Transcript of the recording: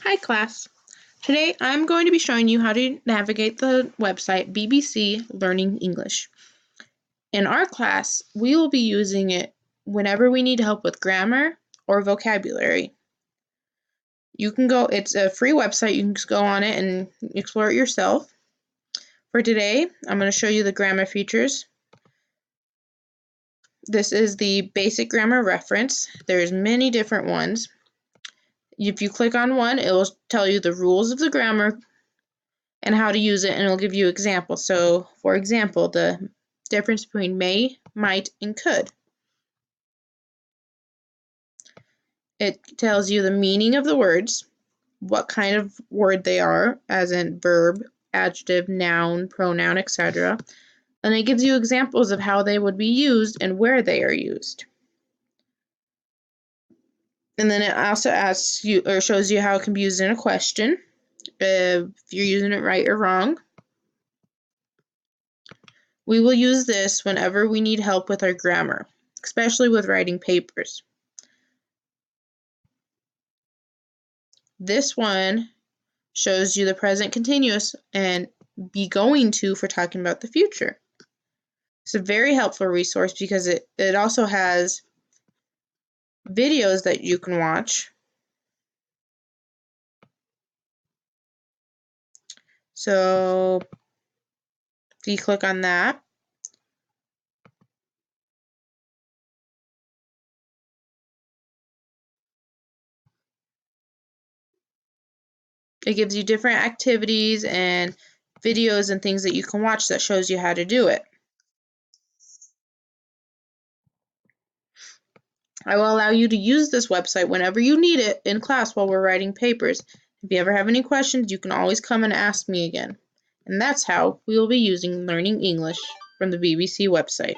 Hi class. Today I'm going to be showing you how to navigate the website BBC Learning English. In our class, we will be using it whenever we need help with grammar or vocabulary. It's a free website, you can just go on it and explore it yourself. For today, I'm going to show you the grammar features. This is the basic grammar reference. There's many different ones. If you click on one, it will tell you the rules of the grammar and how to use it, and it'll give you examples. So, for example, the difference between may, might, and could. It tells you the meaning of the words, what kind of word they are, as in verb, adjective, noun, pronoun, etc. And it gives you examples of how they would be used and where they are used. And then it also asks you or shows you how it can be used in a question, if you're using it right or wrong. We will use this whenever we need help with our grammar, especially with writing papers. This one shows you the present continuous and be going to for talking about the future. It's a very helpful resource because it also has videos that you can watch. So if you click on that, it gives you different activities and videos and things that you can watch that shows you how to do it. I will allow you to use this website whenever you need it in class while we're writing papers. If you ever have any questions, you can always come and ask me again. And that's how we will be using Learning English from the BBC website.